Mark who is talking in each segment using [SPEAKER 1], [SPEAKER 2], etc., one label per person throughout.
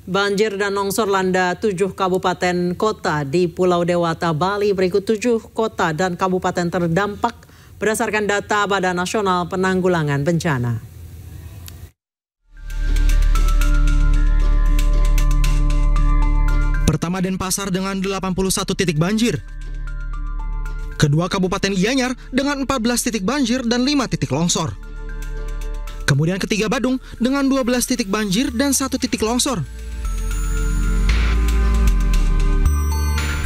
[SPEAKER 1] Banjir dan longsor landa 7 kabupaten kota di Pulau Dewata, Bali. Berikut 7 kota dan kabupaten terdampak berdasarkan data Badan Nasional Penanggulangan Bencana.
[SPEAKER 2] Pertama, Denpasar dengan 81 titik banjir. Kedua, Kabupaten Gianyar dengan 14 titik banjir dan 5 titik longsor. Kemudian ketiga, Badung dengan 12 titik banjir dan 1 titik longsor.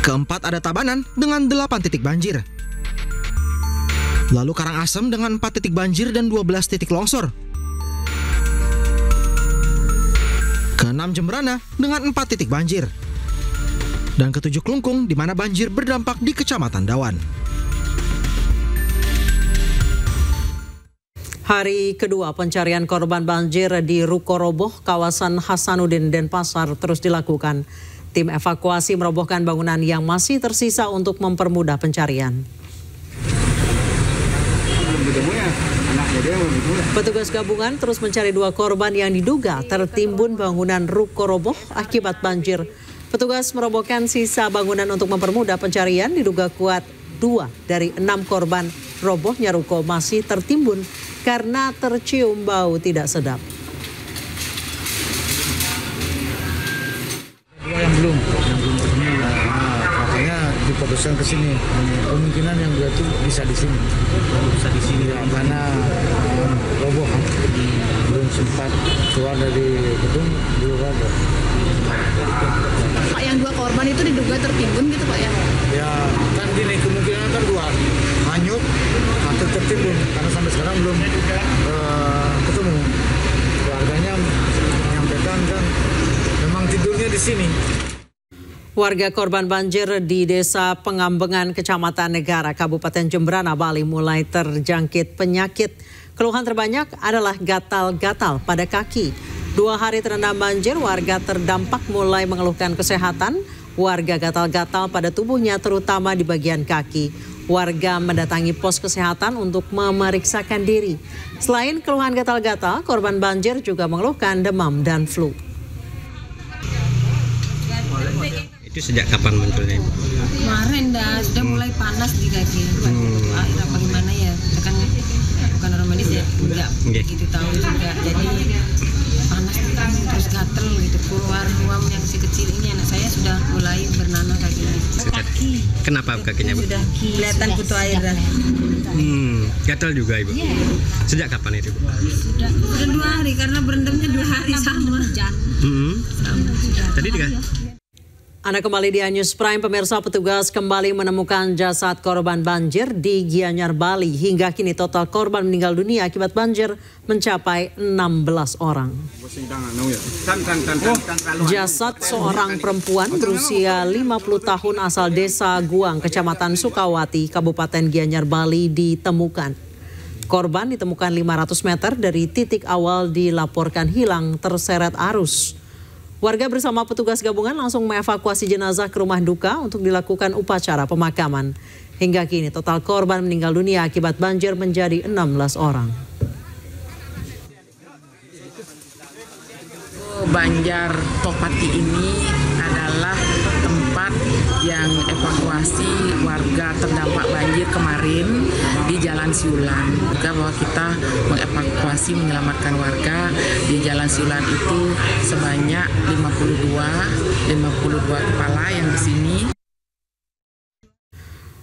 [SPEAKER 2] Keempat, ada Tabanan dengan 8 titik banjir. Lalu Karangasem dengan 4 titik banjir dan 12 titik longsor. Keenam, Jembrana dengan 4 titik banjir. Dan ketujuh, Klungkung, di mana banjir berdampak di Kecamatan Dawan.
[SPEAKER 1] Hari kedua pencarian korban banjir di Ruko Roboh, kawasan Hasanuddin, Denpasar terus dilakukan. Tim evakuasi merobohkan bangunan yang masih tersisa untuk mempermudah pencarian. Petugas gabungan terus mencari 2 korban yang diduga tertimbun bangunan Ruko Roboh akibat banjir. Petugas merobohkan sisa bangunan untuk mempermudah pencarian. Diduga kuat 2 dari 6 korban robohnya ruko masih tertimbun karena tercium bau tidak sedap.
[SPEAKER 3] Yang belum ketemu, makanya difokuskan ke sini. Kemungkinan yang 2 itu bisa di sini. Ya, karena roboh belum sempat keluar dari gedung, belum ada.
[SPEAKER 4] Pak, yang 2 korban itu diduga tertimbun gitu Pak ya?
[SPEAKER 3] Ya kan gini, kemungkinan kan 2 hanyut atau tertimbun karena sampai sekarang belum ketemu. Keluarganya menyampaikan kan memang tidurnya di sini.
[SPEAKER 1] Warga korban banjir di Desa Pengambengan, Kecamatan Negara, Kabupaten Jembrana, Bali mulai terjangkit penyakit. Keluhan terbanyak adalah gatal-gatal pada kaki. 2 hari terendam banjir, warga terdampak mulai mengeluhkan kesehatan. Warga gatal-gatal pada tubuhnya terutama di bagian kaki. Warga mendatangi pos kesehatan untuk memeriksakan diri. Selain keluhan gatal-gatal, korban banjir juga mengeluhkan demam dan flu.
[SPEAKER 5] Itu sejak kapan munculnya?
[SPEAKER 6] Kemarin sudah mulai panas di kaki. Air apa gimana ya? Kita kan bukan orang medis ya, enggak gitu tahu juga. Jadi panas terus gatel gitu, keluar ruam yang si kecil ini. Anak saya sudah mulai bernanah kakinya. Kaki.
[SPEAKER 5] Kenapa kakinya, Bu?
[SPEAKER 6] Sudah kelihatan kutu air dah.
[SPEAKER 5] Gatal juga, Ibu? Sejak kapan itu, Bu?
[SPEAKER 6] Sudah 2 hari karena berendamnya 2 hari sama.
[SPEAKER 5] Tadi juga.
[SPEAKER 1] Anda kembali di News Prime, pemirsa. Petugas kembali menemukan jasad korban banjir di Gianyar, Bali. Hingga kini total korban meninggal dunia akibat banjir mencapai 16 orang. Jasad seorang perempuan berusia 50 tahun asal Desa Guang, Kecamatan Sukawati, Kabupaten Gianyar, Bali ditemukan. Korban ditemukan 500 meter dari titik awal dilaporkan hilang terseret arus. Warga bersama petugas gabungan langsung mengevakuasi jenazah ke rumah duka untuk dilakukan upacara pemakaman. Hingga kini total korban meninggal dunia akibat banjir menjadi 16 orang.
[SPEAKER 7] Banjar Topati ini adalah tempat yang evakuasi warga terdampak banjir kemarin di Jalan Siulan. Juga bahwa kita mengevakuasi menyelamatkan warga di Jalan Siulan itu sebanyak 52 kepala yang di sini.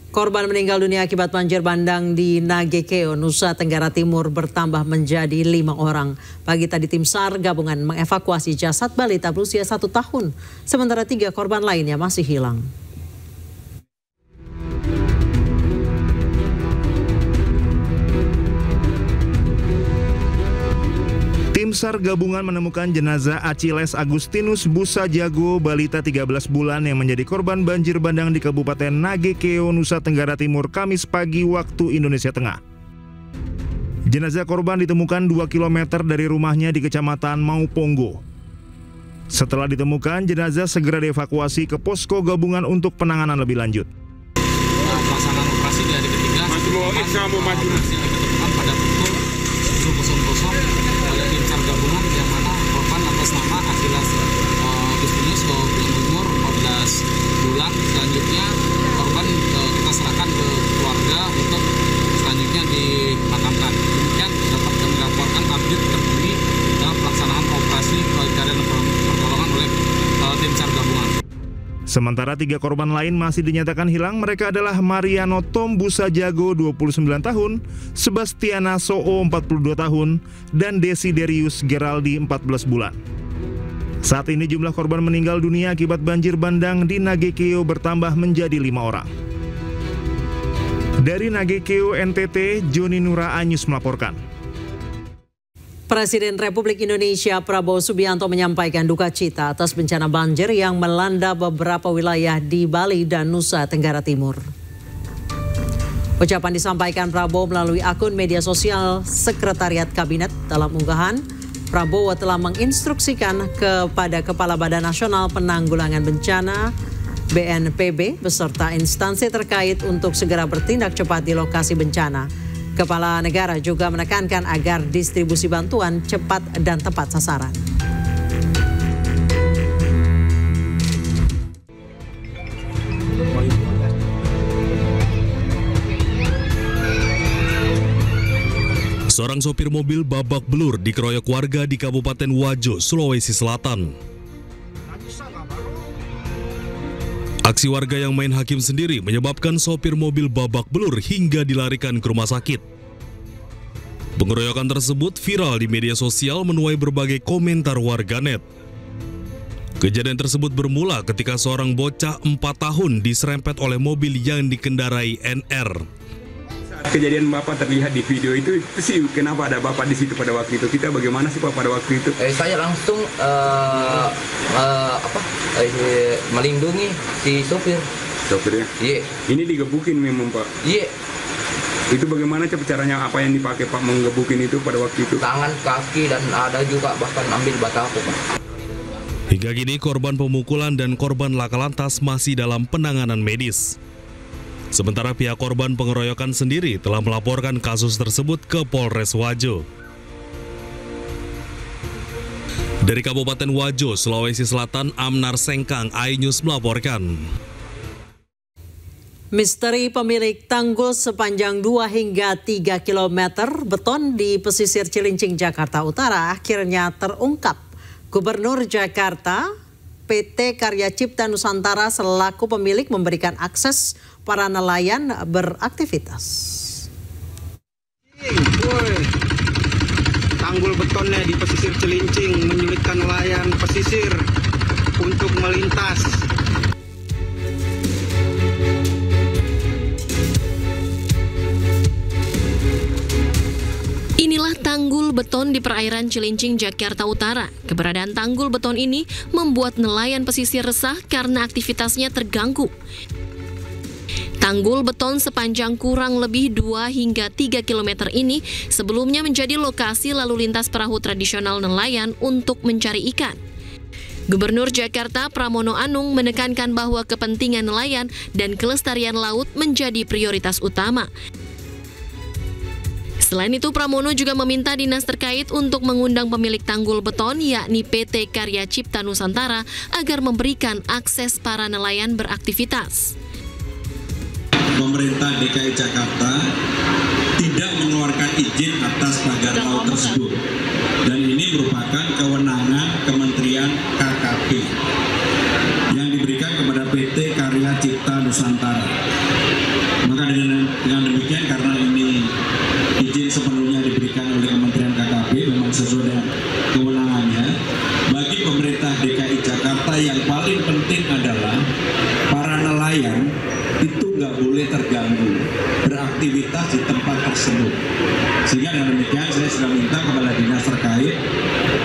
[SPEAKER 1] Korban meninggal dunia akibat banjir bandang di Nagekeo, Nusa Tenggara Timur bertambah menjadi 5 orang. Pagi tadi tim SAR gabungan mengevakuasi jasad balita berusia 1 tahun, sementara 3 korban lainnya masih hilang.
[SPEAKER 8] Tim SAR gabungan menemukan jenazah Aciles Agustinus Busa Jago, balita 13 bulan yang menjadi korban banjir bandang di Kabupaten Nagekeo, Nusa Tenggara Timur, Kamis pagi waktu Indonesia Tengah. Jenazah korban ditemukan 2 km dari rumahnya di Kecamatan Mauponggo. Setelah ditemukan, jenazah segera dievakuasi ke posko gabungan untuk penanganan lebih lanjut.
[SPEAKER 9] Pelaksanaan operasi di hari ketiga pada pukul 7.00 oleh tim SAR gabungan yang mana korban atas nama Aciles dan pertolongan oleh tim SAR gabungan.
[SPEAKER 8] Sementara 3 korban lain masih dinyatakan hilang. Mereka adalah Mariano Tom Busa Jago 29 tahun, Sebastiana Soo 42 tahun, dan Desiderius Geraldi 14 bulan. Saat ini jumlah korban meninggal dunia akibat banjir bandang di Nagekeo bertambah menjadi 5 orang. Dari Nagekeo NTT, Joni Nura Anyus melaporkan.
[SPEAKER 1] Presiden Republik Indonesia Prabowo Subianto menyampaikan duka cita atas bencana banjir yang melanda beberapa wilayah di Bali dan Nusa Tenggara Timur. Ucapan disampaikan Prabowo melalui akun media sosial Sekretariat Kabinet. Dalam unggahan, Prabowo telah menginstruksikan kepada Kepala Badan Nasional Penanggulangan Bencana BNPB beserta instansi terkait untuk segera bertindak cepat di lokasi bencana. Kepala negara juga menekankan agar distribusi bantuan cepat dan tepat sasaran.
[SPEAKER 10] Seorang sopir mobil babak belur dikeroyok warga di Kabupaten Wajo, Sulawesi Selatan. Aksi warga yang main hakim sendiri menyebabkan sopir mobil babak belur hingga dilarikan ke rumah sakit. Pengeroyokan tersebut viral di media sosial menuai berbagai komentar warganet. Kejadian tersebut bermula ketika seorang bocah 4 tahun diserempet oleh mobil yang dikendarai NR.
[SPEAKER 11] Kejadian Bapak terlihat di video itu sih, kenapa ada Bapak di situ pada waktu itu? Kita bagaimana sih Pak pada waktu itu?
[SPEAKER 12] Saya langsung melindungi si sopir.
[SPEAKER 11] Sopir ya?
[SPEAKER 12] Iya.
[SPEAKER 11] Ini digebukin memang Pak?
[SPEAKER 12] Iya.
[SPEAKER 11] Itu bagaimana caranya, apa yang dipakai Pak menggebukin itu pada waktu itu?
[SPEAKER 12] Tangan, kaki, dan ada juga bahkan ambil batako Pak.
[SPEAKER 10] Hingga kini korban pemukulan dan korban laka lantas masih dalam penanganan medis. Sementara pihak korban pengeroyokan sendiri telah melaporkan kasus tersebut ke Polres Wajo. Dari Kabupaten Wajo, Sulawesi Selatan, Amnar Sengkang, iNews melaporkan.
[SPEAKER 1] Misteri pemilik tanggul sepanjang 2 hingga 3 km beton di pesisir Cilincing, Jakarta Utara akhirnya terungkap. Gubernur Jakarta, PT Karya Cipta Nusantara selaku pemilik memberikan akses para nelayan beraktivitas.
[SPEAKER 13] Tanggul betonnya di pesisir Cilincing menyulitkan nelayan pesisir untuk melintas.
[SPEAKER 14] Inilah tanggul beton di perairan Cilincing, Jakarta Utara. Keberadaan tanggul beton ini membuat nelayan pesisir resah karena aktivitasnya terganggu. Tanggul beton sepanjang kurang lebih 2 hingga 3 km ini sebelumnya menjadi lokasi lalu lintas perahu tradisional nelayan untuk mencari ikan. Gubernur Jakarta Pramono Anung menekankan bahwa kepentingan nelayan dan kelestarian laut menjadi prioritas utama. Selain itu, Pramono juga meminta dinas terkait untuk mengundang pemilik tanggul beton, yakni PT Karya Cipta Nusantara, agar memberikan akses para nelayan beraktivitas.
[SPEAKER 15] Pemerintah DKI Jakarta tidak mengeluarkan izin atas pagar laut tersebut. Dan ini merupakan kewenangan Kementerian KKP yang diberikan kepada PT Karya Cipta Nusantara. Maka dengan demikian, karena ini izin sepenuhnya diberikan oleh Kementerian KKP, memang sesuai dengan kewenangannya. Bagi pemerintah DKI Jakarta yang paling penting adalah para nelayan itu nggak boleh terganggu beraktivitas di tempat tersebut. Sehingga dengan demikian saya sudah minta kepada dinas terkait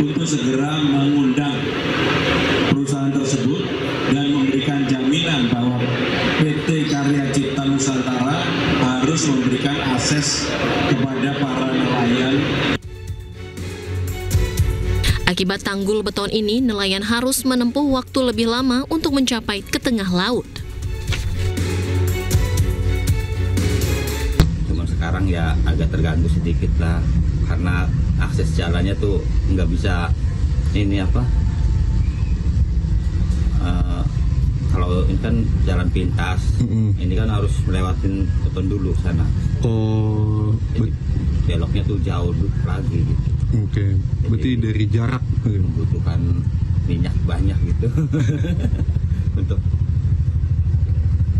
[SPEAKER 15] untuk segera mengundang perusahaan tersebut dan memberikan jaminan bahwa PT Karya Cipta Nusantara harus memberikan akses kepada para nelayan.
[SPEAKER 14] Akibat tanggul beton ini, nelayan harus menempuh waktu lebih lama untuk mencapai ke tengah laut.
[SPEAKER 16] Cuma sekarang ya agak terganggu sedikit lah, karena akses jalannya tuh nggak bisa kalau ini kan jalan pintas, ini kan harus melewatin beton dulu sana.
[SPEAKER 17] Oh,
[SPEAKER 16] jadi beloknya tuh jauh lagi gitu.
[SPEAKER 17] Oke, berarti dari jarak
[SPEAKER 16] membutuhkan banyak gitu untuk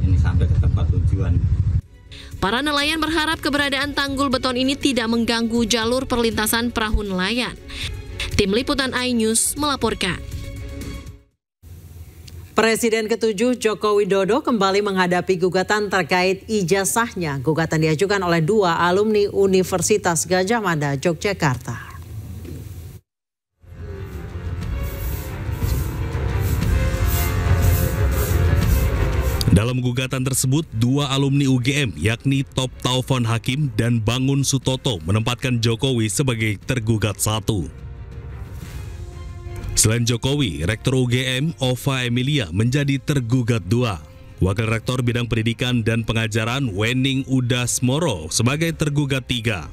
[SPEAKER 16] ini sampai ke tempat tujuan.
[SPEAKER 14] Para nelayan berharap keberadaan tanggul beton ini tidak mengganggu jalur perlintasan perahu nelayan. Tim Liputan iNews melaporkan.
[SPEAKER 1] Presiden ke-7 Joko Widodo kembali menghadapi gugatan terkait ijazahnya. Gugatan diajukan oleh 2 alumni Universitas Gadjah Mada, Yogyakarta.
[SPEAKER 10] Dalam gugatan tersebut, 2 alumni UGM yakni Top Taufan Hakim dan Bangun Sutoto menempatkan Jokowi sebagai tergugat 1. Selain Jokowi, Rektor UGM Ova Emilia menjadi tergugat 2. Wakil Rektor Bidang Pendidikan dan Pengajaran Wening Udasmoro sebagai tergugat 3.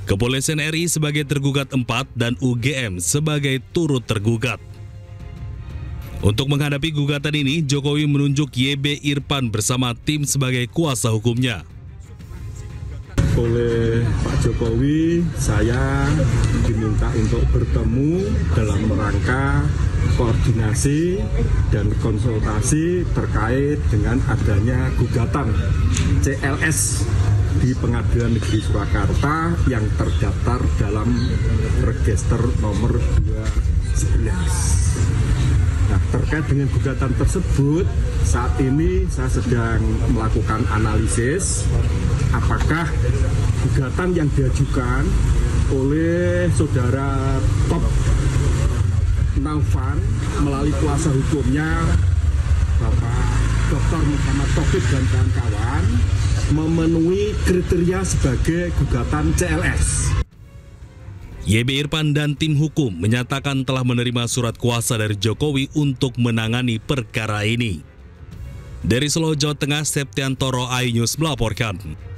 [SPEAKER 10] Kepolisian RI sebagai tergugat 4 dan UGM sebagai turut tergugat. Untuk menghadapi gugatan ini, Jokowi menunjuk YB Irpan bersama tim sebagai kuasa hukumnya.
[SPEAKER 17] Oleh Pak Jokowi, saya diminta untuk bertemu dalam rangka koordinasi dan konsultasi terkait dengan adanya gugatan CLS di Pengadilan Negeri Surakarta yang terdaftar dalam register nomor 211. Nah, terkait dengan gugatan tersebut, saat ini saya sedang melakukan analisis apakah gugatan yang diajukan oleh saudara Top Taufan melalui kuasa hukumnya Bapak Dr. Muhammad Taufik dan kawan-kawan memenuhi kriteria sebagai gugatan CLS.
[SPEAKER 10] YB Irpan dan tim hukum menyatakan telah menerima surat kuasa dari Jokowi untuk menangani perkara ini. Dari Solo, Jawa Tengah, Septiantoro iNews melaporkan.